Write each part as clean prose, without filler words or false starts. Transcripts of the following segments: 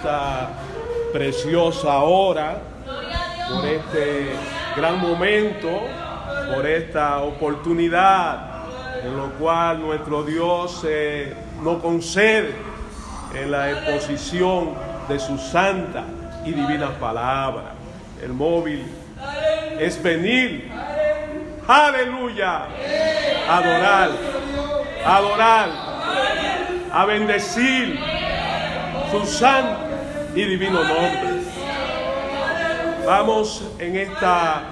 esta preciosa hora, por este gran momento, por esta oportunidad en lo cual nuestro Dios nos concede en la exposición de su santa y divina palabra. El móvil es venir, aleluya, adorar, a bendecir su santo y divino nombre. Vamos en esta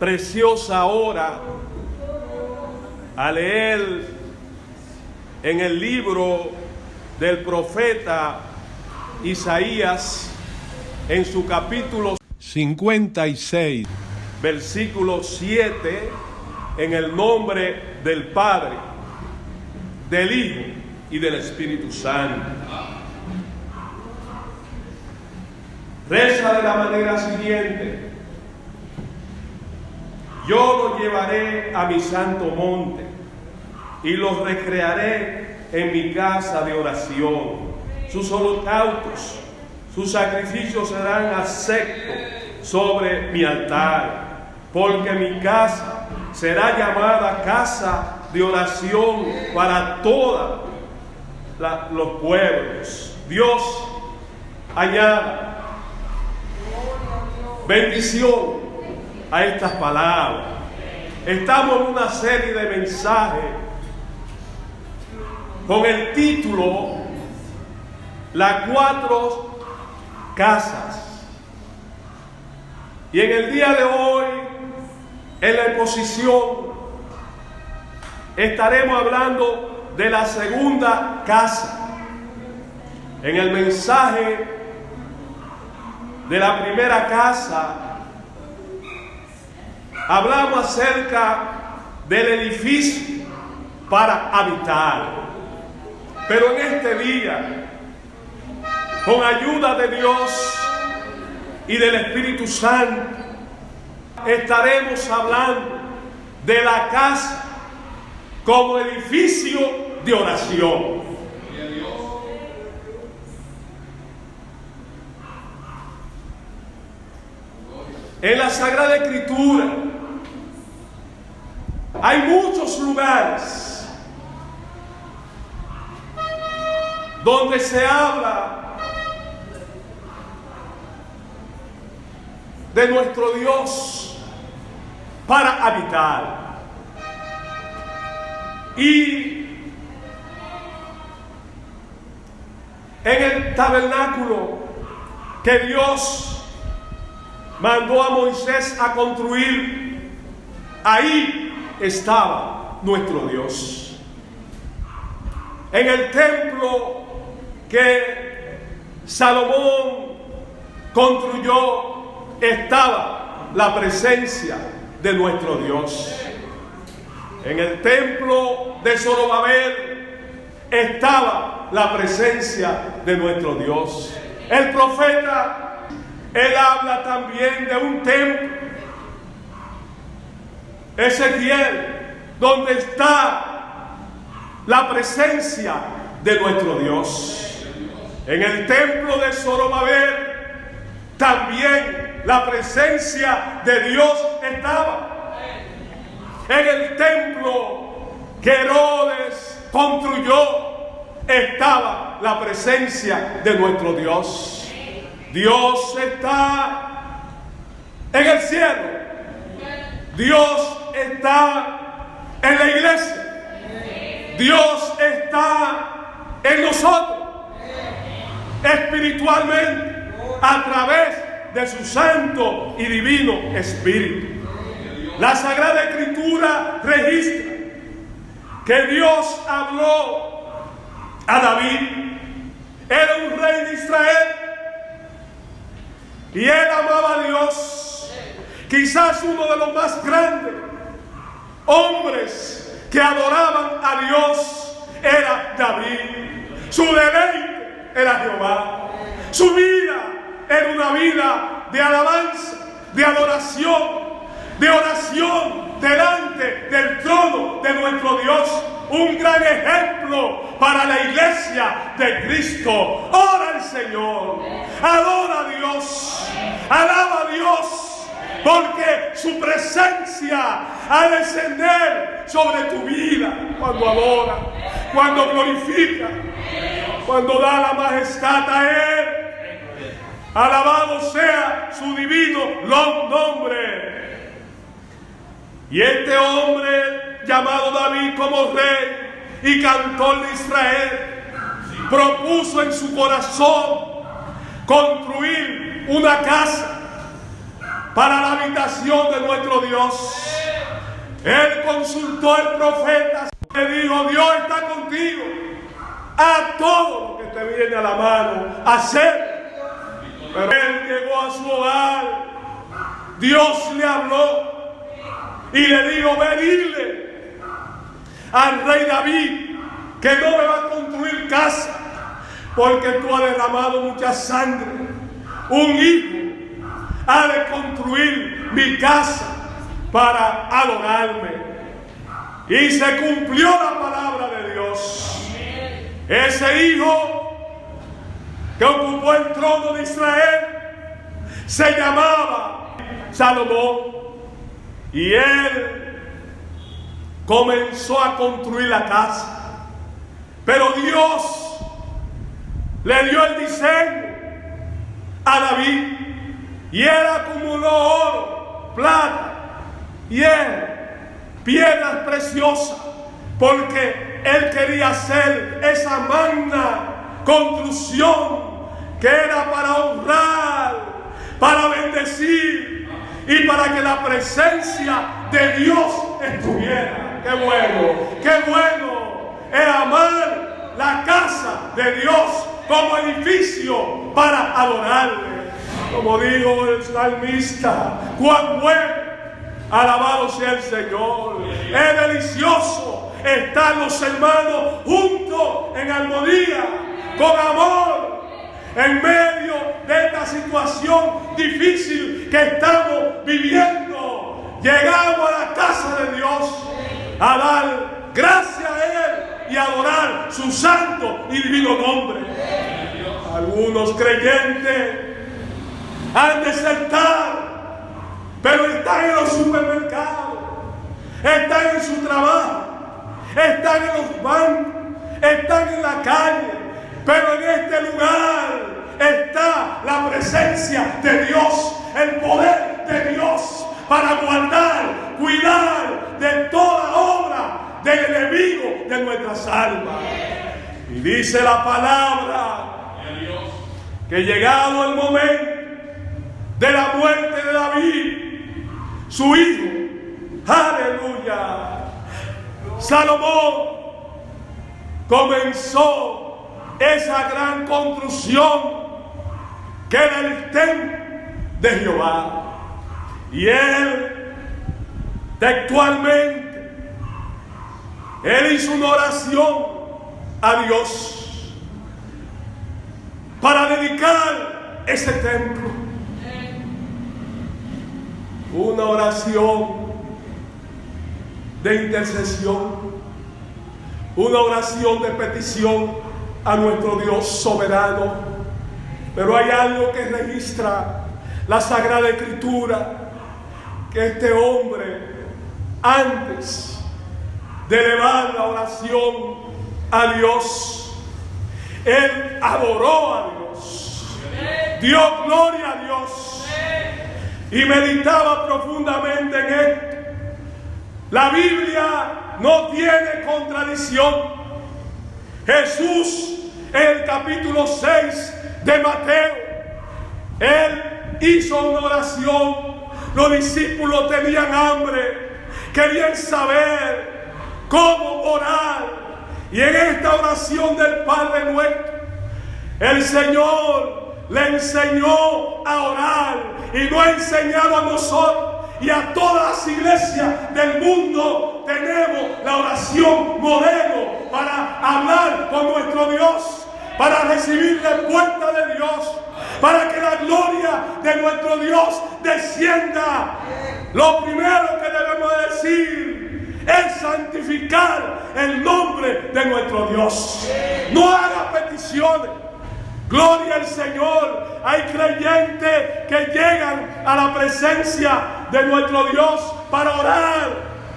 preciosa hora a leer en el libro del profeta Isaías, en su capítulo 56, versículo 7, en el nombre del Padre, del Hijo y del Espíritu Santo. Reza de la manera siguiente: yo los llevaré a mi santo monte y los recrearé en mi casa de oración. Sus holocaustos, sus sacrificios serán aceptos sobre mi altar, porque mi casa será llamada casa de oración para todos los pueblos. Dios añada bendición a estas palabras. Estamos en una serie de mensajes con el título Las 4 casas. Y en el día de hoy, en la exposición, estaremos hablando de la segunda casa. En el mensaje de la primera casa, hablamos acerca del edificio para habitar. Pero en este día, con ayuda de Dios y del Espíritu Santo, estaremos hablando de la casa como edificio de oración. En la Sagrada Escritura hay muchos lugares donde se habla de nuestro Dios para habitar. Y en el tabernáculo que Dios mandó a Moisés a construir, ahí estaba nuestro Dios. En el templo que Salomón construyó estaba la presencia de nuestro Dios. En el templo de Zorobabel estaba la presencia de nuestro Dios. El profeta, él habla también de un templo, Ezequiel, donde está la presencia de nuestro Dios. En el templo de Zorobabel también la presencia de Dios estaba. En el templo que Herodes construyó estaba la presencia de nuestro Dios. Dios está en el cielo. Dios está en la iglesia. Dios está en nosotros espiritualmente a través de su santo y divino Espíritu. La Sagrada Escritura registra que Dios habló a David. Era un rey de Israel y él amaba a Dios. Quizás uno de los más grandes hombres que adoraban a Dios era David. Su deleite era Jehová. Su vida era una vida de alabanza, de adoración, de oración delante del trono de nuestro Dios. Un gran ejemplo para la iglesia de Cristo. Ora al Señor, adora a Dios, alaba a Dios, porque su presencia ha de descender sobre tu vida cuando adora, cuando glorifica, cuando da la majestad a Él. Alabado sea su divino nombre. Y este hombre llamado David como rey y cantor de Israel, propuso en su corazón construir una casa para la habitación de nuestro Dios. Él consultó al profeta, le dijo: Dios está contigo, a todo lo que te viene a la mano, hacer. Pero él llegó a su hogar, Dios le habló y le dijo: ve, dile al rey David que no me va a construir casa, porque tú has derramado mucha sangre. Un hijo ha de construir mi casa para adorarme. Y se cumplió la palabra de Dios. Ese hijo que ocupó el trono de Israel se llamaba Salomón, y él comenzó a construir la casa. Pero Dios le dio el diseño a David, y él acumuló oro, plata, hierro, piedras preciosas, porque él quería hacer esa magna construcción que era para honrar, para bendecir y para que la presencia de Dios estuviera. ¡Qué bueno es amar la casa de Dios como edificio para adorarle! Como dijo el salmista, cuán bueno, alabado sea el Señor. Es delicioso estar los hermanos juntos en armonía, con amor, en medio de esta situación difícil que estamos viviendo. Llegamos a la casa de Dios a dar gracias a Él y adorar su santo y divino nombre. Algunos creyentes han desertado, pero están en los supermercados, están en su trabajo, están en los bancos, están en la calle, pero en este lugar está la presencia de Dios, el poder de Dios para guardar, cuidar de toda obra del enemigo de nuestras almas. Y dice la palabra que llegado el momento de la muerte de David, su hijo, aleluya, Salomón comenzó esa gran construcción que era el templo de Jehová. Y él textualmente hizo una oración a Dios para dedicar ese templo. Una oración de intercesión, una oración de petición a nuestro Dios soberano. Pero hay algo que registra la Sagrada Escritura, que este hombre, antes de elevar la oración a Dios, él adoró a Dios, dio gloria a Dios y meditaba profundamente en esto. La Biblia no tiene contradicción. Jesús, en el capítulo 6 de Mateo, él hizo una oración. Los discípulos tenían hambre, querían saber cómo orar. Y en esta oración del Padre Nuestro, el Señor le enseñó a orar y nos ha enseñado a nosotros. Y a todas las iglesias del mundo tenemos la oración modelo para hablar con nuestro Dios. para recibir respuesta de Dios, para que la gloria de nuestro Dios descienda. Lo primero que debemos decir es santificar el nombre de nuestro Dios. No haga peticiones. Gloria al Señor. Hay creyentes que llegan a la presencia de nuestro Dios para orar.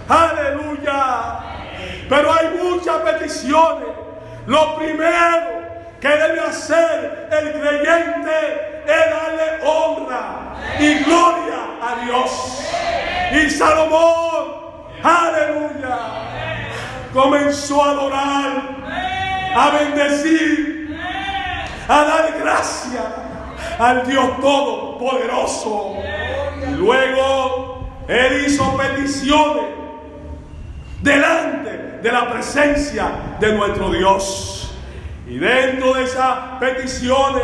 Aleluya. Pero hay muchas peticiones. Lo primero que debe hacer el creyente es darle honra y gloria a Dios. Y Salomón, aleluya, comenzó a adorar, a bendecir, a dar gracias al Dios Todopoderoso. Y luego él hizo peticiones delante de la presencia de nuestro Dios. Y dentro de esas peticiones,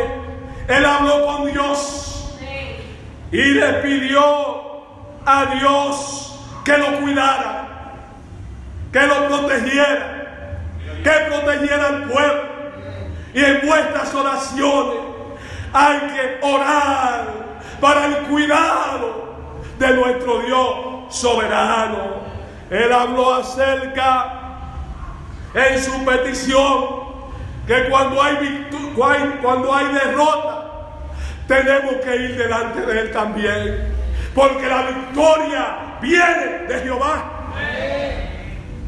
él habló con Dios y le pidió a Dios que lo cuidara, que lo protegiera, que protegiera al pueblo. Y en vuestras oraciones hay que orar para el cuidado de nuestro Dios soberano. Él habló acerca en su petición que cuando hay derrota, tenemos que ir delante de Él también, porque la victoria viene de Jehová.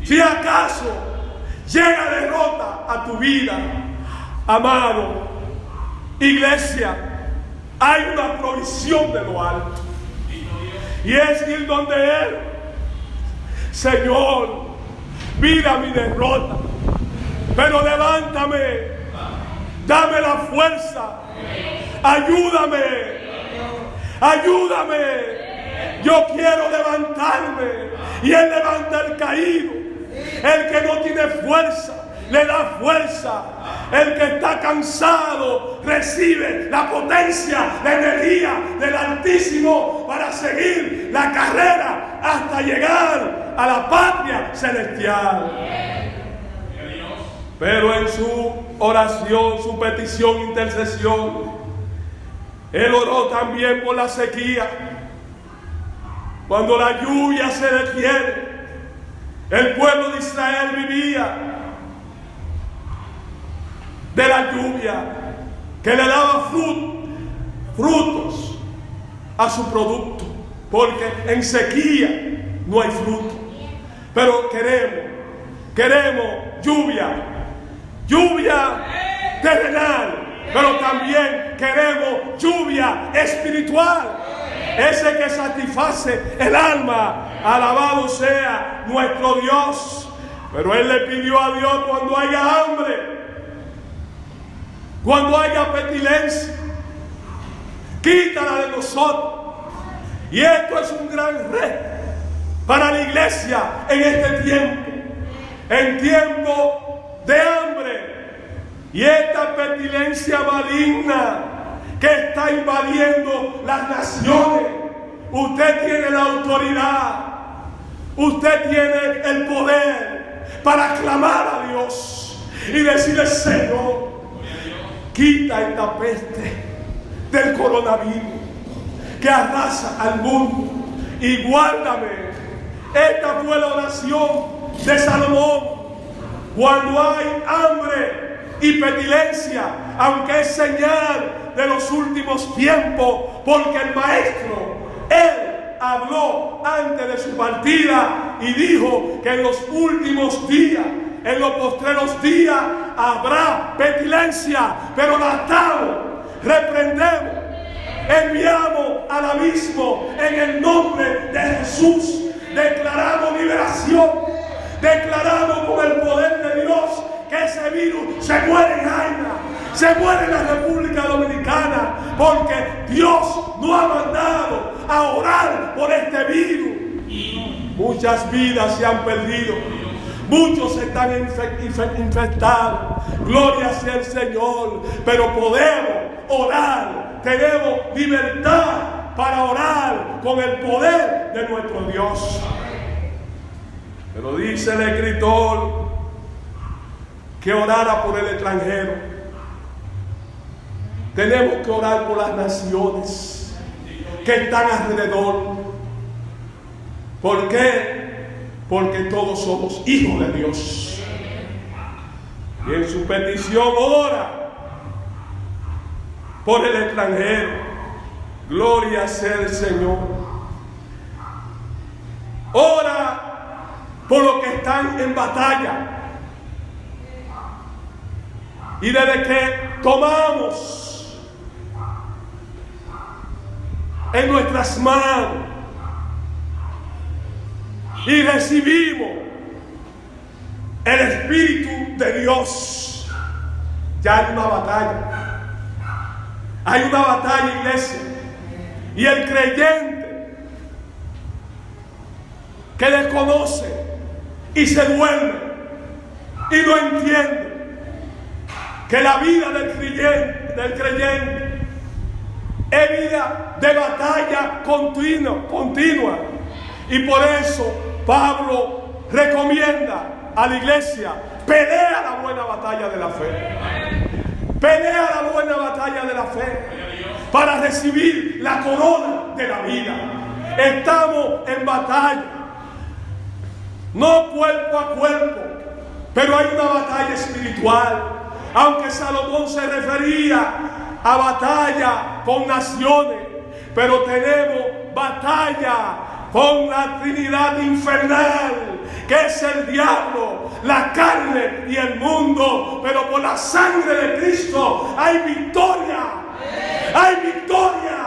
Si acaso llega derrota a tu vida, amado, iglesia, hay una provisión de lo alto, y es ir donde Él. Señor, mira mi derrota, pero levántame, dame la fuerza, ayúdame, yo quiero levantarme. Y Él levanta al caído. El que no tiene fuerza, le da fuerza. El que está cansado recibe la potencia, la energía del Altísimo para seguir la carrera hasta llegar a la patria celestial. Pero en su oración, su petición, intercesión, él oró también por la sequía. Cuando la lluvia se detiene, el pueblo de Israel vivía de la lluvia que le daba frutos a su producto, porque en sequía no hay fruto. Pero queremos lluvia terrenal, pero también queremos lluvia espiritual, ese que satisface el alma. Alabado sea nuestro Dios. Pero Él le pidió a Dios: cuando haya hambre, cuando haya pestilencia, quítala de nosotros. Y esto es un gran reto para la iglesia en este tiempo, en tiempo de hambre. Y esta pestilencia maligna que está invadiendo las naciones, usted tiene la autoridad, usted tiene el poder para clamar a Dios y decirle: Señor, quita esta peste del coronavirus que arrasa al mundo y guárdame. Esta fue la oración de Salomón. Cuando hay hambre y pestilencia, aunque es señal de los últimos tiempos, porque el maestro, él habló antes de su partida y dijo que en los últimos días, en los postreros días, habrá pestilencia. Pero la atamos, reprendemos, enviamos al abismo en el nombre de Jesús. Declaramos liberación, declaramos con el poder de Dios que ese virus se muere en Jaina, se muere en la República Dominicana, porque Dios nos ha mandado a orar por este virus. Muchas vidas se han perdido, muchos están infectados. Gloria sea el Señor, pero podemos orar, tenemos libertad para orar con el poder de nuestro Dios. Pero dice el escritor que orara por el extranjero. tenemos que orar por las naciones que están alrededor. ¿Por qué? Porque todos somos hijos de Dios. Y en su petición ora por el extranjero. Gloria sea el Señor. Ora por los que están en batalla. Y desde que tomamos en nuestras manos y recibimos el Espíritu de Dios, ya hay una batalla. Hay una batalla, iglesia. Y el creyente que desconoce y se duerme y no entiende que la vida del creyente es vida de batalla continua. Y por eso Pablo recomienda a la iglesia: pelea la buena batalla de la fe. Pelea la buena batalla de la fe para recibir la corona de la vida. Estamos en batalla, no cuerpo a cuerpo, pero hay una batalla espiritual. Aunque Salomón se refería a batalla con naciones, pero tenemos batalla con la Trinidad infernal, que es el diablo, la carne y el mundo. Pero por la sangre de Cristo hay victoria. Hay victoria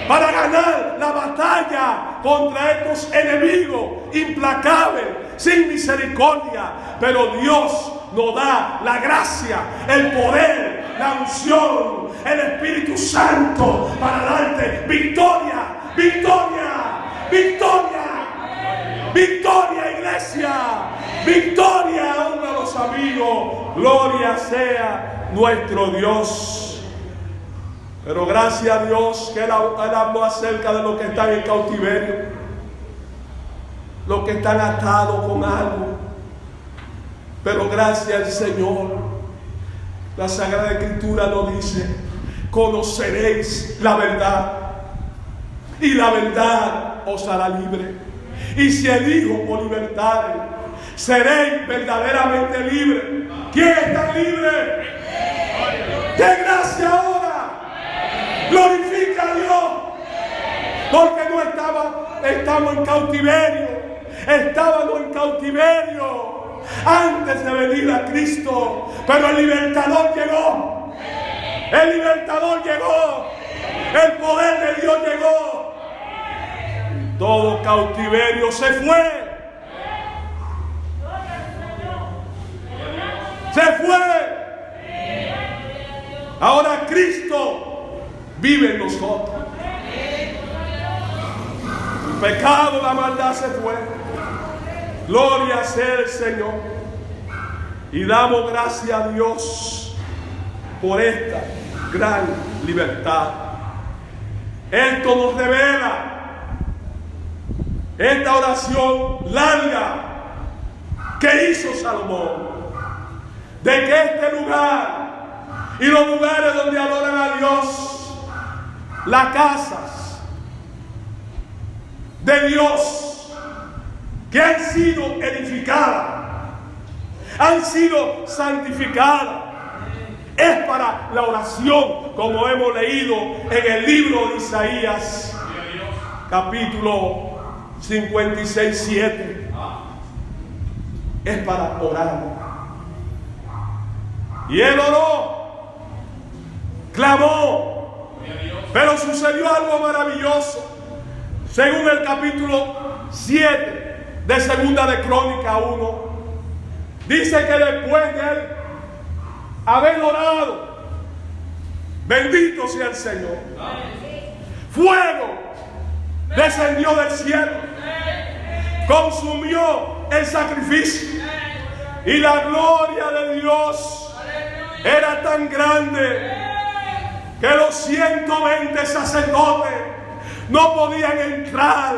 para ganar la batalla contra estos enemigos implacables, sin misericordia. Pero Dios nos da la gracia, el poder, la unción, el Espíritu Santo para darte victoria, victoria, victoria, victoria, iglesia, victoria aún a los amigos. Gloria sea nuestro Dios. Pero gracias a Dios que Él habló acerca de los que están en cautiverio, los que están atados con algo. Pero gracias al Señor, la Sagrada Escritura nos dice: conoceréis la verdad y la verdad os hará libre. Y si el Hijo os libertare, seréis verdaderamente libres. ¿Quién está libre? ¡De gracia ahora! Glorifica a Dios, porque no estamos en cautiverio. Estábamos en cautiverio antes de venir a Cristo, pero el libertador llegó. El libertador llegó. El poder de Dios llegó. Todo cautiverio se fue. Se fue. Ahora Cristo vive en nosotros. El pecado, la maldad se fue. Gloria sea el Señor. Y damos gracias a Dios por esta gran libertad. Esto nos revela esta oración larga que hizo Salomón, de que este lugar y los lugares donde adoran a Dios, las casas de Dios que han sido edificadas, han sido santificadas, es para la oración, como hemos leído en el libro de Isaías, capítulo 56:7. Es para orar. Y él oró, clamó, pero sucedió algo maravilloso. Según el capítulo 7 de Segunda de Crónica 1, dice que después de él haber orado, bendito sea el Señor, fuego descendió del cielo, consumió el sacrificio, y la gloria de Dios era tan grande que los 120 sacerdotes no podían entrar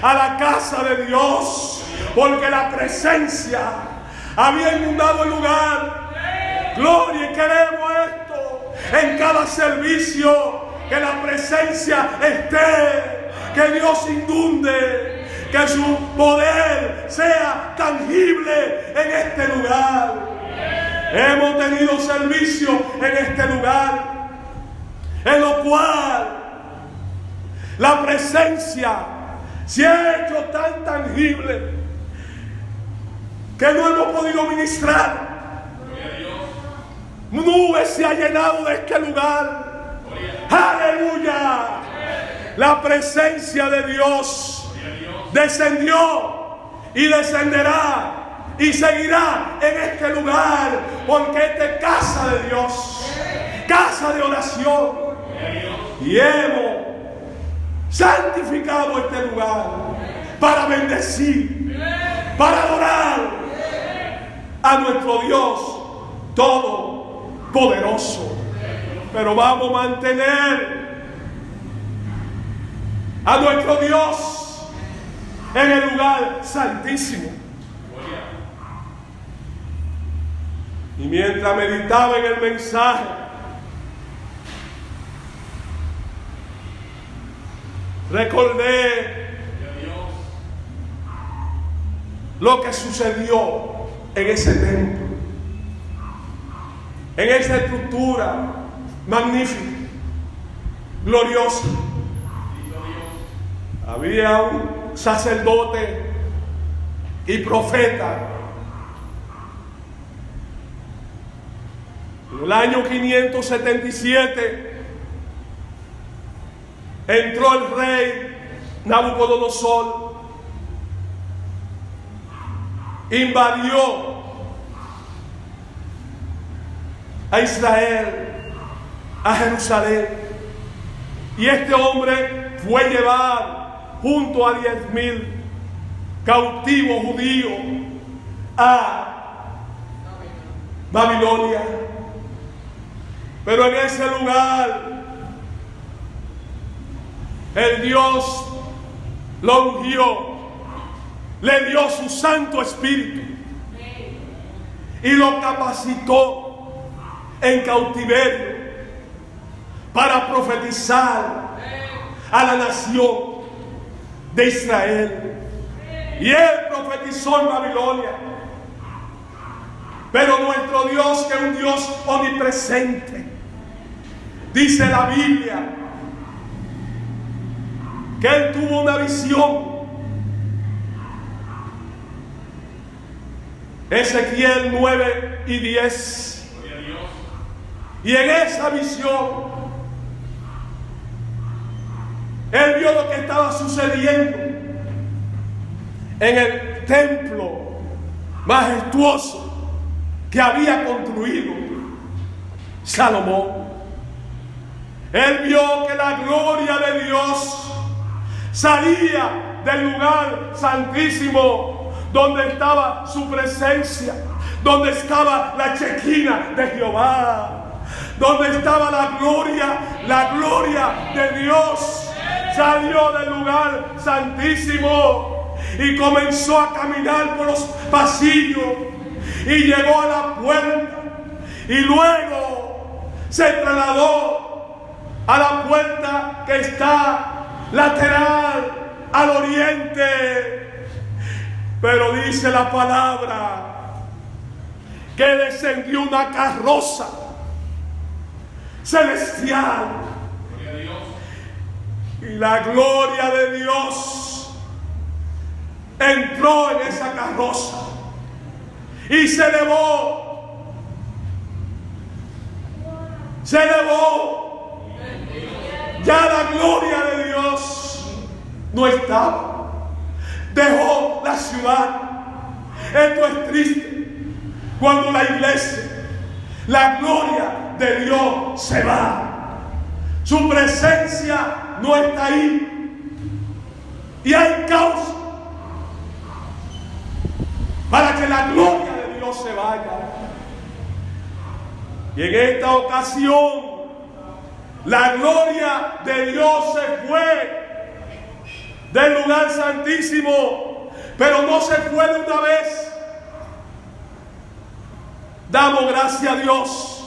a la casa de Dios, porque la presencia había inundado el lugar. Gloria, y queremos esto. en cada servicio, que la presencia esté, que Dios inunde, que su poder sea tangible en este lugar. Hemos tenido servicio en este lugar, en lo cual la presencia se ha hecho tan tangible que no hemos podido ministrar. Nubes se ha llenado de este lugar. ¡Aleluya! La presencia de Dios descendió y descenderá y seguirá en este lugar, porque esta es casa de Dios, casa de oración, y hemos santificado este lugar para bendecir, para adorar a nuestro Dios todopoderoso. Pero vamos a mantener a nuestro Dios en el lugar santísimo. Y mientras meditaba en el mensaje, recordé lo que sucedió en ese templo, en esa estructura magnífica, gloriosa. Había un sacerdote y profeta. En el año 577 entró el rey Nabucodonosor, invadió a Israel, a Jerusalén, y este hombre fue llevado junto a 10,000 cautivos judíos a Babilonia. Pero en ese lugar el Dios lo ungió, le dio su Santo Espíritu y lo capacitó en cautiverio para profetizar a la nación de Israel. Y él profetizó en Babilonia. Pero nuestro Dios, que es un Dios omnipresente, dice la Biblia que él tuvo una visión. Ezequiel 9:10. Y en esa visión él vio lo que estaba sucediendo en el templo majestuoso que había construido Salomón. Él vio que la gloria de Dios salía del lugar santísimo, donde estaba su presencia, donde estaba la Chequina de Jehová, donde estaba la gloria de Dios. Salió del lugar santísimo y comenzó a caminar por los pasillos y llegó a la puerta, y luego se trasladó a la puerta que está lateral al oriente. Pero dice la palabra que descendió una carroza celestial, y la gloria de Dios entró en esa carroza y se elevó. Ya la gloria de Dios no estaba. Dejó la ciudad. Esto es triste cuando la iglesia, la gloria de Dios se va. Su presencia no está ahí. Y hay causa para que la gloria de Dios se vaya. Y en esta ocasión la gloria de Dios se fue del lugar santísimo, pero no se fue de una vez. Damos gracias a Dios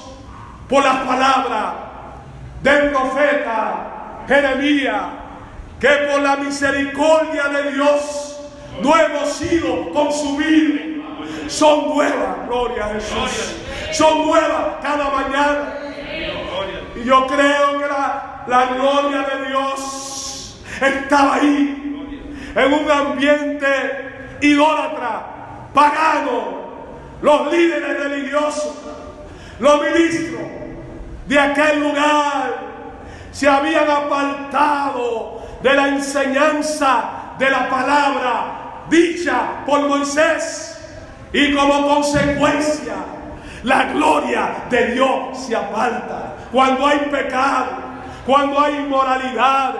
por la palabra del profeta Jeremías, que por la misericordia de Dios no hemos sido consumidos. Son nuevas, gloria a Jesús. Son nuevas cada mañana. Y yo creo que la gloria de Dios estaba ahí, en un ambiente idólatra, pagano. Los líderes religiosos, los ministros de aquel lugar se habían apartado de la enseñanza de la palabra dicha por Moisés, y como consecuencia la gloria de Dios se aparta. Cuando hay pecado, cuando hay inmoralidad,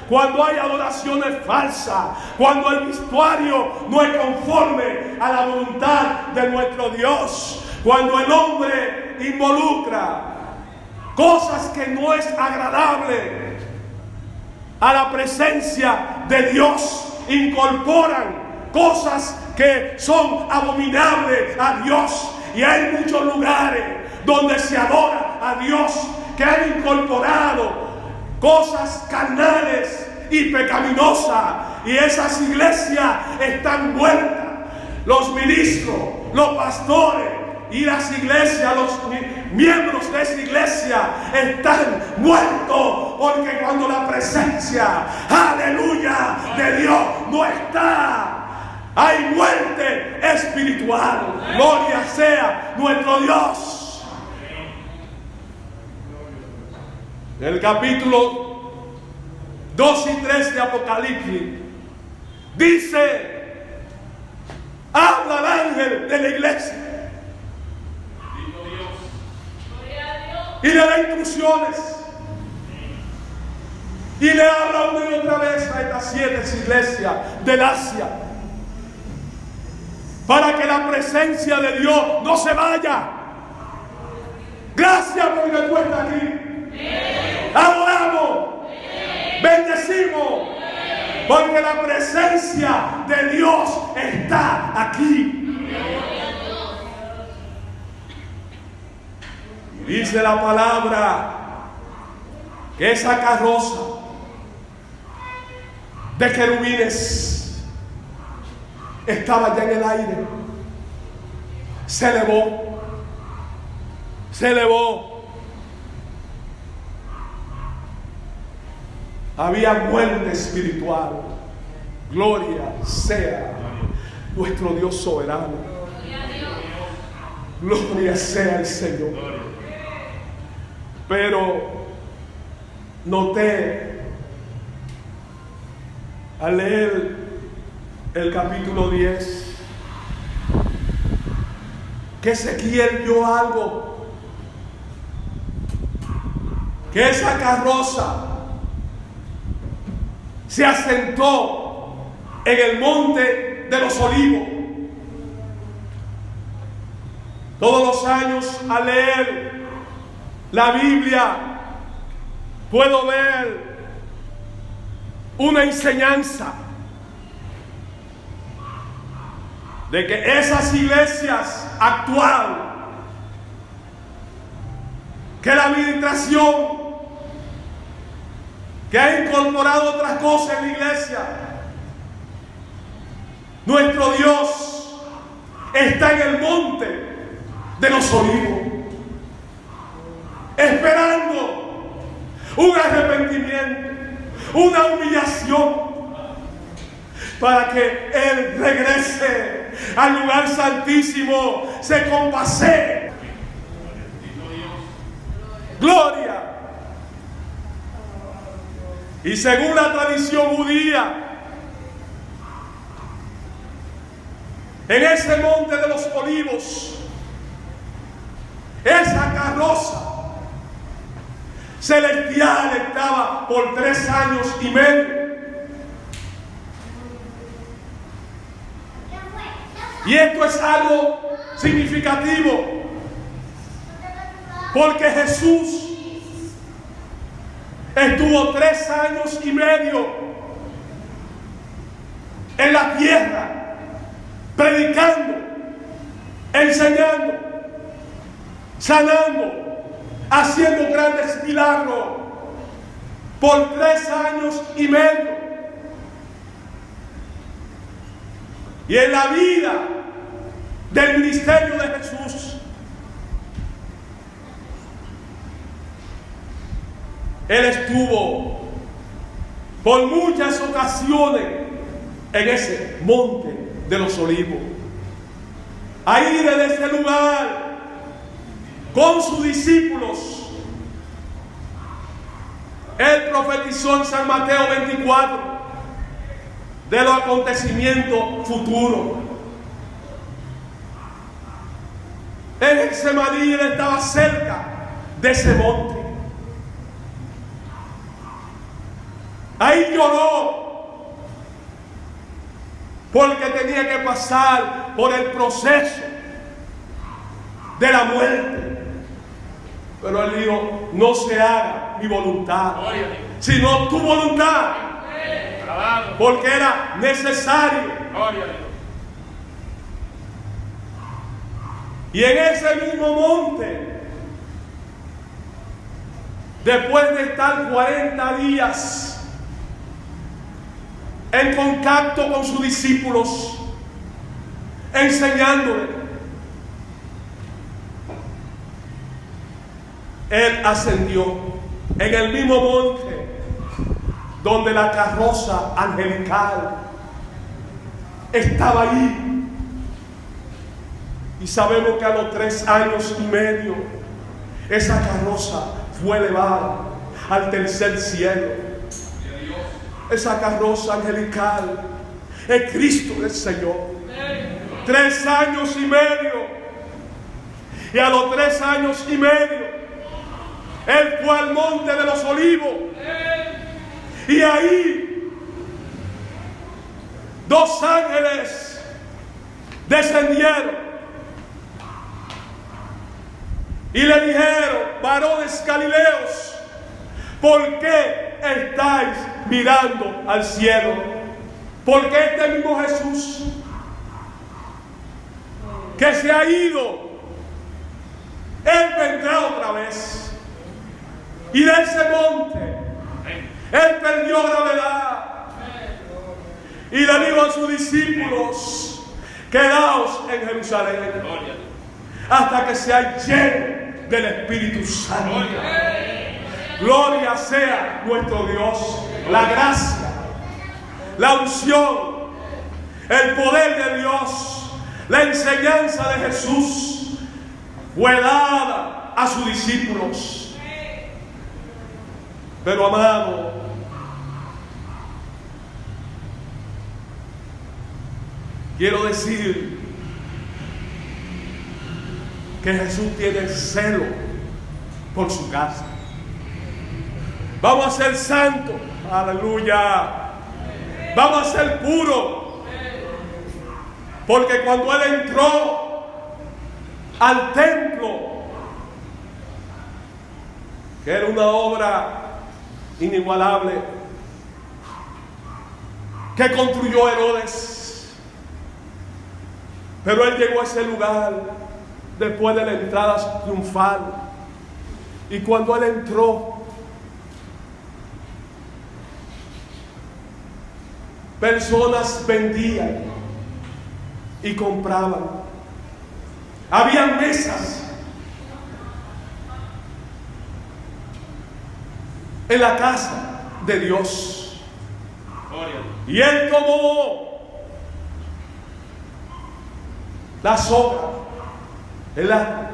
cuando hay adoraciones falsas, cuando el vestuario no es conforme a la voluntad de nuestro Dios, cuando el hombre involucra cosas que no es agradable a la presencia de Dios, incorporan cosas que son abominables a Dios. Y hay muchos lugares donde se adora a Dios que han incorporado cosas carnales y pecaminosas, y esas iglesias están muertas. Los ministros, los pastores y las iglesias, los miembros de esa iglesia están muertos, porque cuando la presencia, aleluya, de Dios no está, hay muerte espiritual. Gloria sea nuestro Dios. En el capítulo 2 y 3 de Apocalipsis dice, habla el ángel de la iglesia y le da instrucciones y le habla una y otra vez a estas 7 iglesias del Asia, para que la presencia de Dios no se vaya. Gracias porque tú estás aquí. Adoramos, bendecimos, porque la presencia de Dios está aquí. Y dice la palabra que esa carroza de querubines estaba ya en el aire. Se elevó. Había muerte espiritual. Gloria sea nuestro Dios soberano. Gloria sea el Señor. Pero noté al leer el capítulo 10 que Ezequiel vio algo, que esa carroza se asentó en el monte de los olivos. Todos los años al leer la Biblia puedo ver una enseñanza de que esas iglesias actuales, que la administración que ha incorporado otras cosas en la iglesia, nuestro Dios está en el monte de los olivos, esperando un arrepentimiento, una humillación, para que Él regrese al lugar santísimo, se compasee. Gloria. Y según la tradición judía, en ese monte de los olivos, esa carroza celestial estaba por 3 años y medio. Y esto es algo significativo, porque Jesús estuvo 3 años y medio en la tierra, predicando, enseñando, sanando, haciendo grandes milagros por 3 años y medio. Y en la vida del ministerio de Jesús, Él estuvo por muchas ocasiones en ese monte de los olivos. Ahí desde ese lugar, con sus discípulos, Él profetizó en San Mateo 24 de los acontecimientos futuros. En Getsemaní Él estaba cerca de ese monte. Ahí lloró porque tenía que pasar por el proceso de la muerte. Pero Él dijo: no se haga mi voluntad, sino tu voluntad. Porque era necesario. Y en ese mismo monte, después de estar 40 días en contacto con sus discípulos, enseñándoles, Él ascendió en el mismo monte donde la carroza angelical estaba ahí. Y sabemos que a los 3 años y medio esa carroza fue elevada al tercer cielo. Esa carroza angelical es Cristo el Señor. 3 años y medio. Y a los 3 años y medio Él fue al monte de los olivos. Y ahí 2 ángeles descendieron y le dijeron: varones galileos, ¿por qué estáis mirando al cielo? Porque este mismo Jesús que se ha ido, Él vendrá otra vez. Y de ese monte Él perdió gravedad y le dijo a sus discípulos: quedaos en Jerusalén hasta que seáis llenos del Espíritu Santo. Gloria sea nuestro Dios. La gracia, la unción, el poder de Dios, la enseñanza de Jesús fue dada a sus discípulos. Pero amado, quiero decir que Jesús tiene celo por su casa. Vamos a ser santos, aleluya. Vamos a ser puros, porque cuando Él entró al templo, que era una obra inigualable que construyó Herodes, pero Él llegó a ese lugar después de la entrada triunfal, y cuando Él entró, personas vendían y compraban. Habían mesas en la casa de Dios. Y Él tomó la soga, el arco,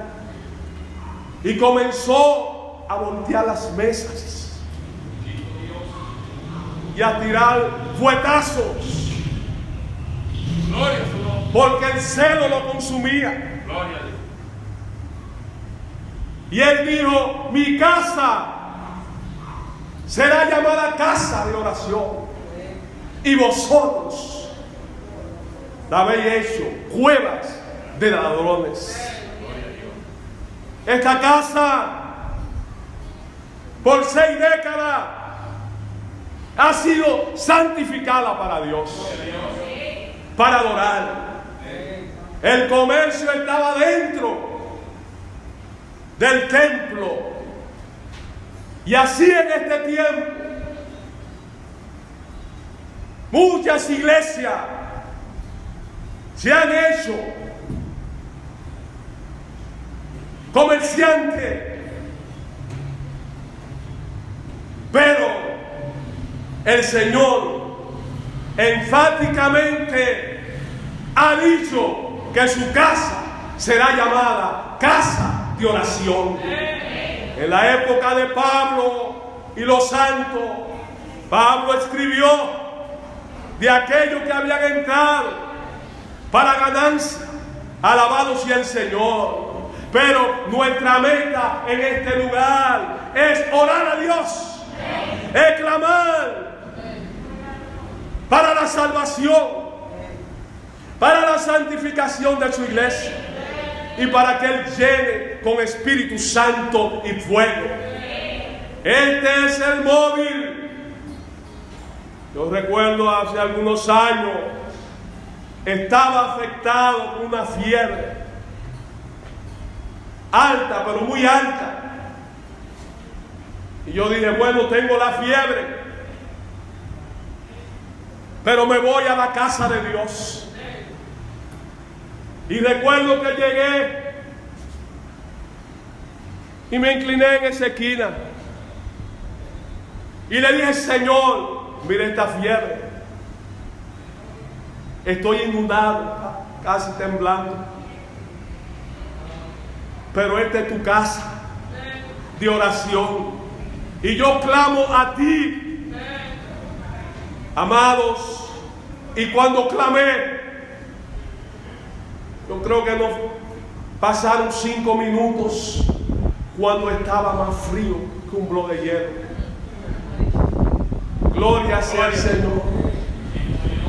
y comenzó a voltear las mesas y a tirar fuetazos, porque el celo lo consumía. Y Él dijo: mi casa será llamada casa de oración, y vosotros la habéis hecho cuevas de ladrones. Esta casa, por 6 décadas, ha sido santificada para Dios, para adorar. El comercio estaba dentro del templo Y así en este tiempo, muchas iglesias se han hecho comerciantes, pero el Señor enfáticamente ha dicho que su casa será llamada casa de oración. En la época de Pablo y los santos, Pablo escribió de aquellos que habían entrado para ganancia. Alabado sea el Señor. Pero nuestra meta en este lugar es orar a Dios, es clamar para la salvación, para la santificación de su iglesia y para que Él llene con Espíritu Santo y fuego. Este es el móvil. Yo recuerdo hace algunos años, estaba afectado por una fiebre alta, pero muy alta. Y yo dije, bueno, tengo la fiebre, pero me voy a la casa de Dios. Y recuerdo que llegué y me incliné en esa esquina y le dije, Señor, mire esta fiebre, estoy inundado, casi temblando, pero esta es tu casa de oración y yo clamo a ti, amados. Y cuando clamé, yo creo que no pasaron 5 minutos cuando estaba más frío que un bloque de hielo. Gloria sea el Señor.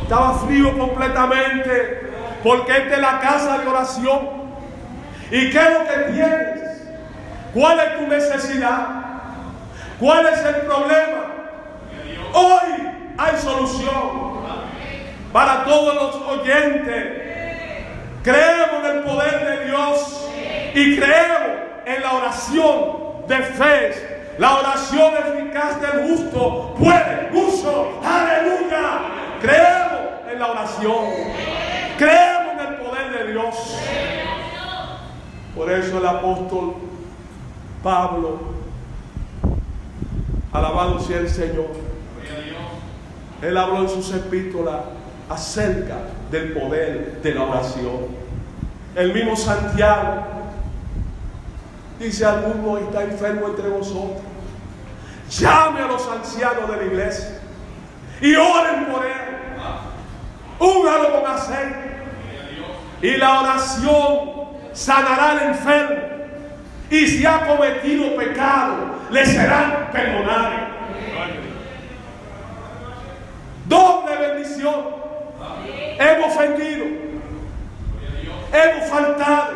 Estaba frío completamente, porque esta es la casa de oración. ¿Y qué es lo que tienes? ¿Cuál es tu necesidad? ¿Cuál es el problema? Hoy hay solución para todos los oyentes. Creemos en el poder de Dios y creemos en la oración de fe. La oración eficaz del justo puede mucho. ¡Aleluya! Creemos en la oración. Creemos en el poder de Dios. Por eso el apóstol Pablo, alabado sea el Señor, él habló en sus epístolas acerca del poder de la oración. El mismo Santiago dice, alguno está enfermo entre vosotros, llame a los ancianos de la iglesia y oren por él, úngalo con aceite, y la oración sanará al enfermo, y si ha cometido pecado le serán perdonados. Doble bendición. Hemos ofendido, hemos faltado,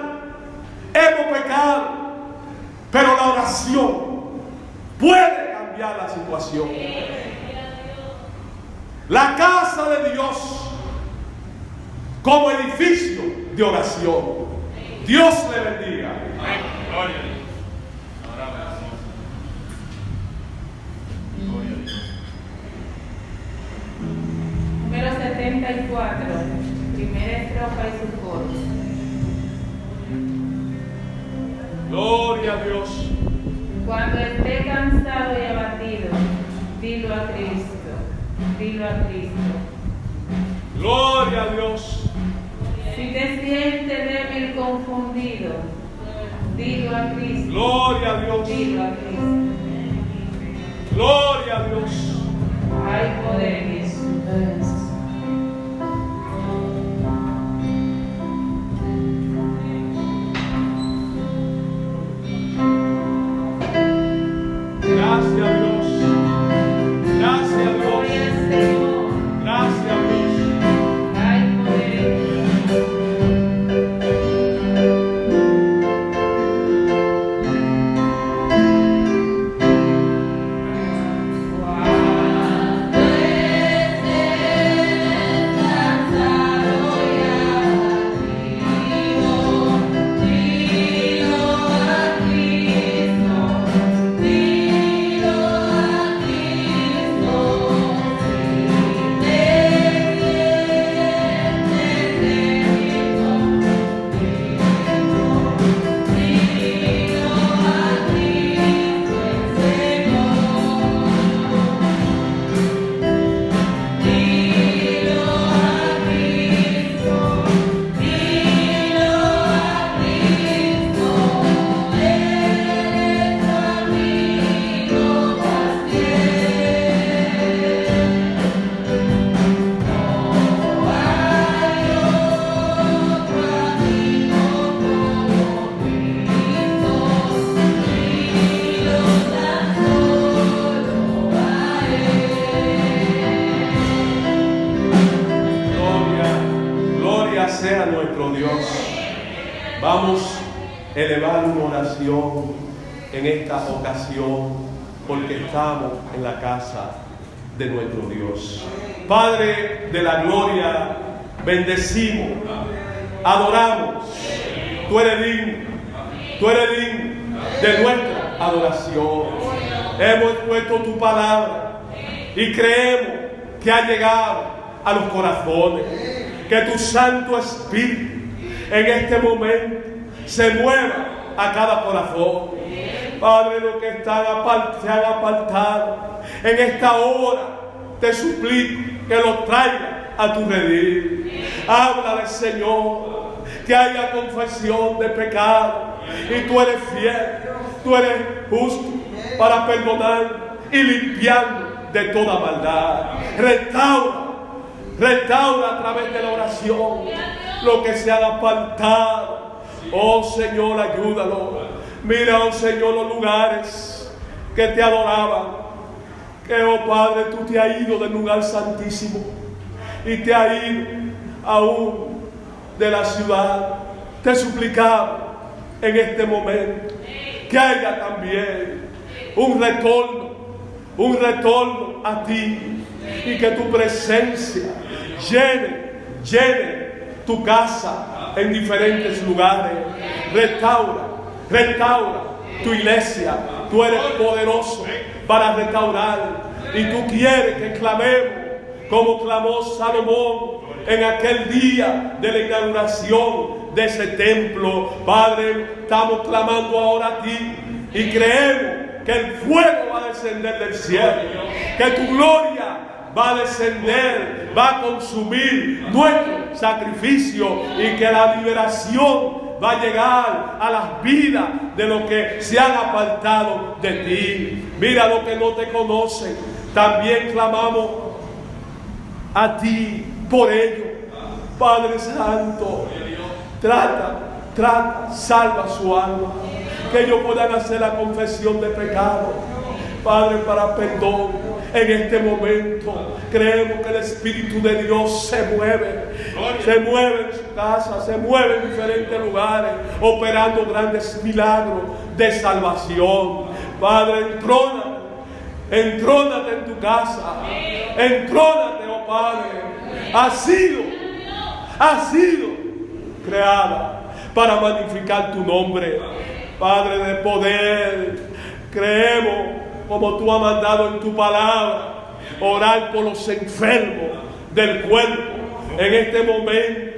hemos pecado, pero la oración puede cambiar la situación. La casa de Dios como edificio de oración. Dios le bendiga. Gloria a Dios. Número 74, primera estrofa y su coro. Gloria a Dios. Cuando esté cansado y abatido, dilo a Cristo, dilo a Cristo. Gloria a Dios. Si te sientes débil, confundido, dilo a Cristo. Gloria a Dios. Dilo a Cristo. Gloria a Dios. Hay poder en eso. Gracias a Dios. Gracias a Dios. Gloria al Señor. Gracias a Dios. Hay poder en eso. Cuando esté sea nuestro Dios. Vamos a elevar una oración en esta ocasión, porque estamos en la casa de nuestro Dios. Padre de la gloria, bendecimos, adoramos. Tú eres digno de nuestra adoración. Hemos puesto tu palabra y creemos que ha llegado a los corazones. Que tu Santo Espíritu en este momento se mueva a cada corazón. Padre, los que se han apartado en esta hora, te suplico que los traiga a tu redil. Háblale, Señor, que haya confesión de pecado, y tú eres fiel, tú eres justo para perdonar y limpiarnos de toda maldad. Restaura a través de la oración lo que se han apartado. Oh Señor, ayúdalo. Mira, oh Señor, los lugares que te adoraban, que, oh Padre, tú te has ido del lugar santísimo y te has ido aún de la ciudad. Te suplicamos en este momento que haya también un retorno a ti, y que tu presencia llene tu casa en diferentes lugares. Restaura tu iglesia. Tú eres poderoso para restaurar, y tú quieres que clamemos como clamó Salomón en aquel día de la inauguración de ese templo. Padre, estamos clamando ahora a ti y creemos que el fuego va a descender del cielo, que tu gloria va a descender, va a consumir nuestro sacrificio, y que la liberación va a llegar a las vidas de los que se han apartado de ti. Mira, los que no te conocen, también clamamos a ti por ellos. Padre Santo, trata, salva su alma, que ellos puedan hacer la confesión de pecado, Padre, para perdón. En este momento creemos que el Espíritu de Dios se mueve en su casa, se mueve en diferentes lugares, operando grandes milagros de salvación. Padre, entrónate en tu casa, entrónate, oh Padre. Ha sido creada para magnificar tu nombre, Padre de poder. Creemos, como tú has mandado en tu palabra, orar por los enfermos del cuerpo. En este momento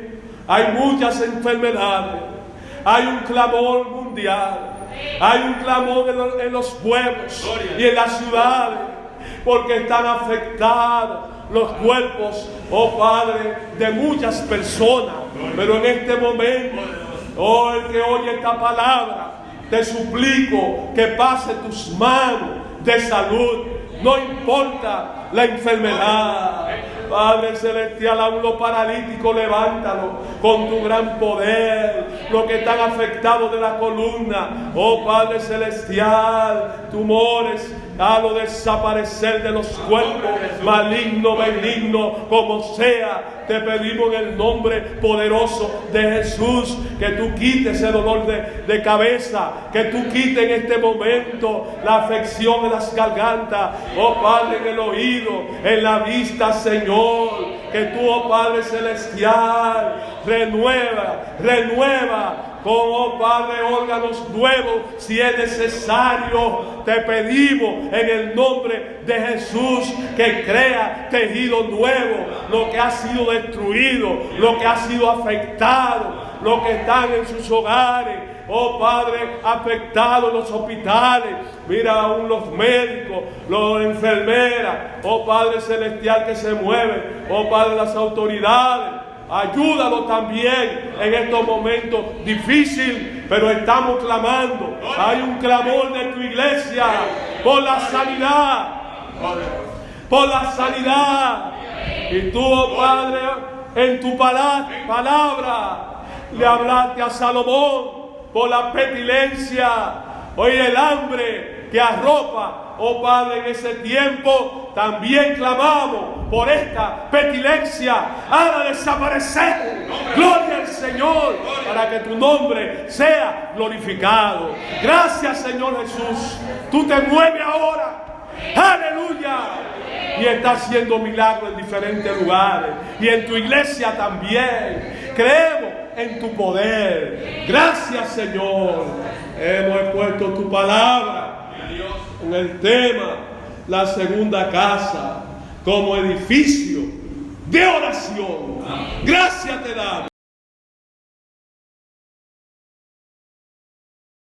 hay muchas enfermedades, hay un clamor mundial, hay un clamor en los pueblos y en las ciudades, porque están afectados los cuerpos, oh Padre, de muchas personas. Pero en este momento, oh, el que oye esta palabra, te suplico que pase tus manos de salud, no importa la enfermedad. Padre celestial, a los paralíticos, levántalo con tu gran poder. Los que están afectados de la columna, oh Padre celestial, tumores, hazlo desaparecer de los cuerpos, maligno, benigno, como sea. Te pedimos en el nombre poderoso de Jesús que tú quites ese dolor de cabeza, que tú quites en este momento la afección de las gargantas, oh Padre, en el oído, en la vista, Señor. Que tú, oh Padre celestial, renueva con, oh Padre, órganos nuevos si es necesario. Te pedimos en el nombre de Jesús que crea tejido nuevo, lo que ha sido destruido, lo que ha sido afectado, los que están en sus hogares, oh Padre, afectados en los hospitales. Mira aún los médicos, las enfermeras, oh Padre celestial, que se mueven, oh Padre, las autoridades. Ayúdalo también en estos momentos difíciles, pero estamos clamando. Hay un clamor de tu iglesia por la sanidad, por la sanidad. Y tú, oh Padre, en tu palabra le hablaste a Salomón por la pestilencia, oye, el hambre que arropa Oh Padre, en ese tiempo también clamamos por esta pestilencia. Haga desaparecer. Gloria al Señor, para que tu nombre sea glorificado. Gracias, Señor Jesús. Tú te mueves ahora. Aleluya. Y está haciendo milagros en diferentes lugares. Y en tu iglesia también. Creemos en tu poder. Gracias, Señor. Hemos expuesto tu palabra en el tema, la segunda casa, como edificio de oración. Gracias.